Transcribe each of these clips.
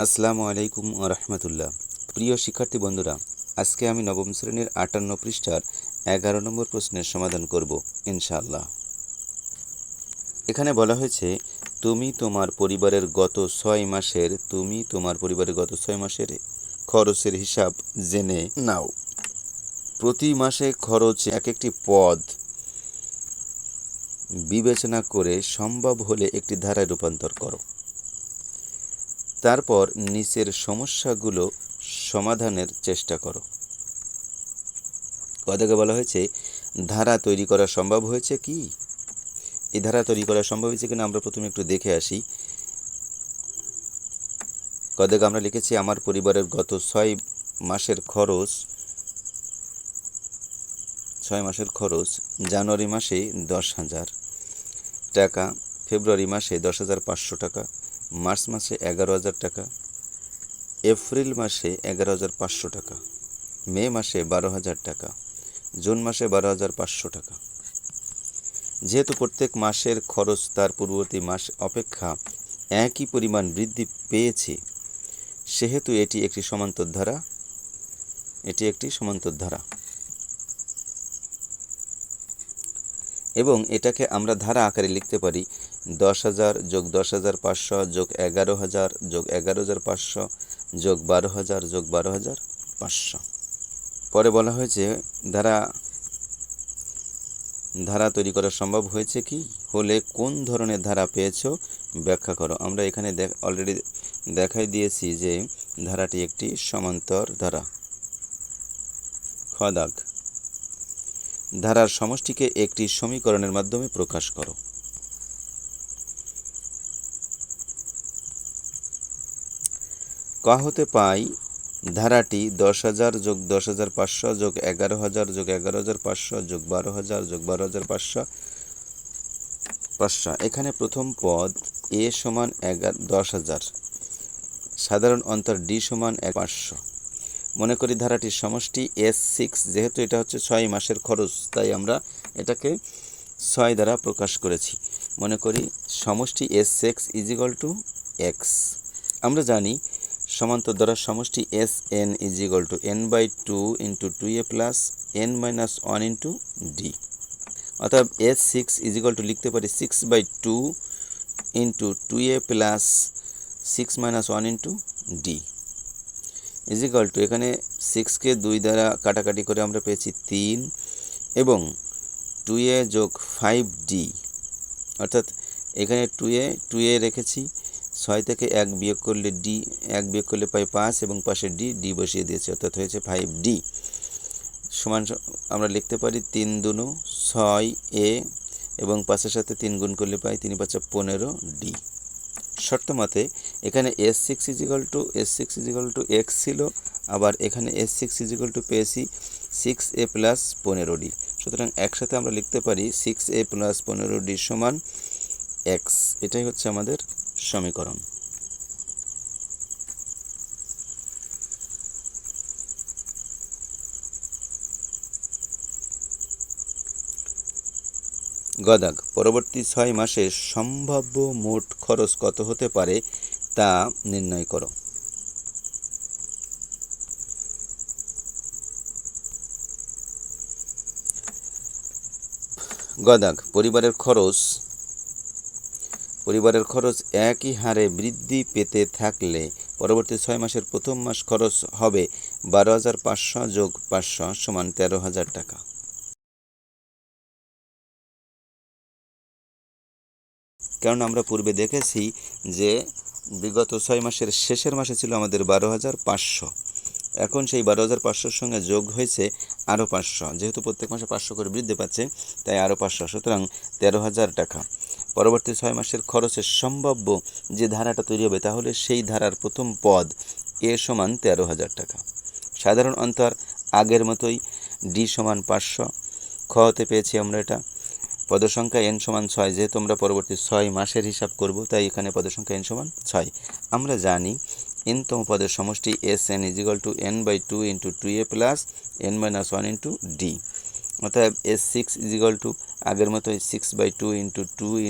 আসসালামু আলাইকুম ওয়া রাহমাতুল্লাহ। প্রিয় শিক্ষার্থী বন্ধুরা, আজকে আমি নবম শ্রেণীর ৫৮ পৃষ্ঠার ১১ নম্বর প্রশ্নের সমাধান করব ইনশাআল্লাহ। এখানে বলা হয়েছে তুমি তোমার পরিবারের গত ৬ মাসের খরচের হিসাব জেনে নাও। প্রতি মাসে খরচ এক একটি পদ বিবেচনা করে সম্ভব হলে একটি ধারায় রূপান্তর করো। তারপর নিচের সমস্যাগুলো সমাধানের চেষ্টা করো। কথাকে বলা হয়েছে ধারা তৈরি করা সম্ভব হয়েছে কি? এই ধারা তৈরি করা সম্ভব হয়েছে কিনা আমরা প্রথমে একটু দেখে আসি। কথাকে আমরা লিখেছি আমার পরিবারের গত ৬ মাসের খরচ জানুয়ারি মাসে ১০,০০০ টাকা, ফেব্রুয়ারি মাসে ১০,৫০০ টাকা, মার্চ মাসে ১১,০০০ টাকা, এপ্রিল মাসে ১১,৫০০ টাকা, মে মাসে ১২,০০০ টাকা, জুন মাসে ১২,৫০০ টাকা। যেহেতু প্রত্যেক মাসের খরচ তার পূর্ববর্তী মাস অপেক্ষা একই পরিমাণ বৃদ্ধি পেয়েছে, সেহেতু এটি একটি সমান্তর ধারা এবং এটাকে আমরা ধারা আকারে লিখতে পারি ১০,০০০ যোগ ১০,৫০০ যোগ ১১,০০০ যোগ ১১,৫০০ যোগ ১২,০০০ যোগ ১২,৫০০। পরে বলা হয়েছে ধারা তৈরি করা সম্ভব হয়েছে কি? হলে কোন ধরনের ধারা পেয়েছো ব্যাখ্যা করো। আমরা এখানে অলরেডি দেখাই দিয়েছি যে ধারাটি একটি সমান্তর ধারা। খ দাগ, ধারার সমষ্টিকে একটি সমীকরণের মাধ্যমে প্রকাশ করো। ক হতে পাই ধারাটি ১০,০০০ যোগ ১০,৫০০ যোগ ১১,০০০ যোগ ১১,৫০০ যোগ ১২,০০০ যোগ ১২,৫০০। এখানে প্রথম পদ এ সমান ১০,০০০, সাধারণ অন্তর ডি সমান ৫০০। মনে করি ধারাটির সমষ্টি S6, যেহেতু এটা হচ্ছে ৬ মাসের খরচ তাই আমরা এটাকে ৬ দ্বারা প্রকাশ করেছি। মনে করি সমষ্টি S6 = X। আমরা জানি সমান্তর দ্বারা সমষ্টি Sn = n/2 × 2a + n-1 × d। অর্থাৎ S6 লিখতে পারি 6/2 × 2a + 6-1 × d এখানে 6কে 2 দ্বারা কাটাকাটি করে আমরা পেয়েছি 3 এবং 2a যোগ 5d, অর্থাৎ এখানে 2a রেখেছি, 6 থেকে 1 বিয়োগ করলে পাই 5 এবং পাশে d বসিয়ে দিয়েছি, অর্থাৎ হয়েছে 5d সমান আমরা লিখতে পারি 3 দুনু 6a এবং 5-এর সাথে 3 গুণ করলে পাই 3-5 15d। শর্ত মতে এখানে S6 = X ছিল, আবার এখানে S6 পেয়েছি 6a + 15d। সুতরাং একসাথে আমরা লিখতে পারি 6a + 15d সমান X। এটাই হচ্ছে আমাদের সমীকরণ। গদাগ, পরবর্তী ৬ মাসে সম্ভাব্য মোট খরচ কত হতে পারে তা নির্ণয় করো। গদাগ, পরিবারের খরচ একই হারে বৃদ্ধি পেতে থাকলে পরবর্তী ৬ মাসের প্রথম মাস খরচ হবে ১২,৫০০ যোগ ৫০০ সমান ১৩,০০০ টাকা। কারণ আমরা পূর্বে দেখেছি যে বিগত ৬ মাসের শেষের মাসে ছিল আমাদের ১২,৫০০, এখন সেই ১২,৫০০ সঙ্গে যোগ হয়েছে আরও ৫০০, যেহেতু প্রত্যেক মাসে ৫০০ করে বৃদ্ধি পাচ্ছে তাই আরও ৫০০, সুতরাং ১৩,০০০ টাকা। পরবর্তী ৬ মাসের খরচের সম্ভাব্য যে ধারাটা তৈরি হবে তাহলে সেই ধারার প্রথম পদ এ সমান ১৩,০০০ টাকা। সাধারণ অন্তর আগের মতোই ডি সমান ৫০০। খ হতে পেয়েছি আমরা এটা পদের সংখ্যা n সমান ৬, যেহেতু আমরা পরবর্তী ৬ মাসের হিসাব করব তাই এখানে পদের সংখ্যা n সমান 6। আমরা জানি nতম পদের সমষ্টি Sn = n/2 × 2a + n-1 × d। অর্থাৎ S6 আগের মতোই 6/2 × 2 ×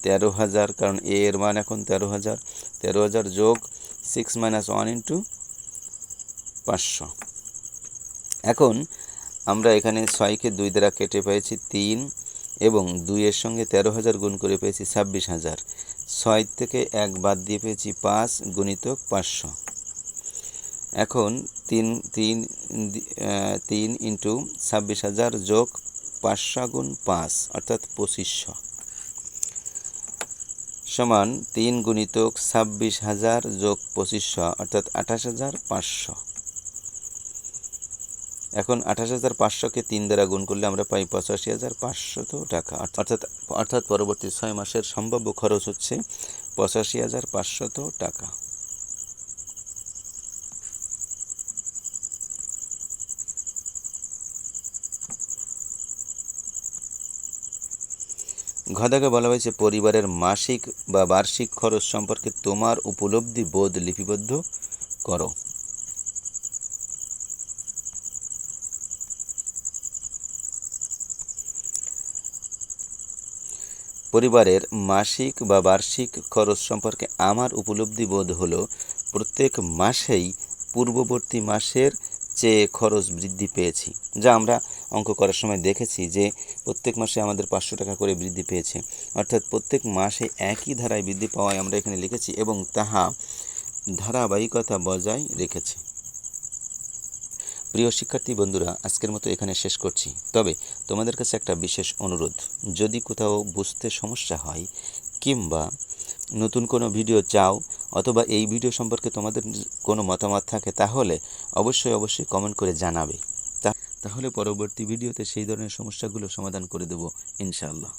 ১৩,০০০, কারণ a এর মান এখন ১৩,০০০ যোগ 6 - 1 ইন্টু 500। এখন আমরা এখানে 6কে 2 দ্বারা কেটে পেয়েছি 3 এবং 2 এর সঙ্গে 13,000 গুণ করে পেয়েছি 26,000। 6 থেকে 1 বাদ দিয়ে পেয়েছি 5 গুণিতক 500। এখন 3 ইন্টু 26,000 যোগ 500 গুণ 5 অর্থাৎ 2500 সমান 3 গুণিতক 26,000 যোগ 2500 অর্থাৎ 28,500। এখন 28,500কে 3 দ্বারা গুণ করলে আমরা পাই 85,500 টাকা। অর্থাৎ পরবর্তী 6 মাসের সম্ভাব্য খরচ হচ্ছে 85,500 টাকা। ঘদাকে বলা হয়েছে পরিবারের মাসিক বা বার্ষিক খরচ সম্পর্কে তোমার উপলব্ধি বোধ লিপিবদ্ধ করো। পরিবারের মাসিক বা বার্ষিক খরচ সম্পর্কে আমার উপলব্ধি বোধ হলো প্রত্যেক মাসেই পূর্ববর্তী মাসের চেয়ে খরচ বৃদ্ধি পেয়েছি, যা আমরা অঙ্ক করার সময় দেখেছি যে প্রত্যেক মাসে আমাদের 500 টাকা করে বৃদ্ধি পেয়েছে। অর্থাৎ প্রত্যেক মাসে একই ধারায় বৃদ্ধি পাওয়ায় আমরা এখানে লিখেছি এবং তাহা ধারাবাহিকতা বজায় রেখেছে। প্রিয় শিক্ষার্থী বন্ধুরা, আজকের মতো এখানে শেষ করছি। তবে তোমাদের কাছে একটা বিশেষ অনুরোধ, যদি কোথাও বুঝতে সমস্যা হয় কিংবা নতুন কোনো ভিডিও চাও অথবা এই ভিডিও সম্পর্কে তোমাদের কোনো মতামত থাকে তাহলে অবশ্যই কমেন্ট করে জানাবে। তাহলে পরবর্তী ভিডিওতে সেই ধরনের সমস্যাগুলো সমাধান করে দেব ইনশাআল্লাহ।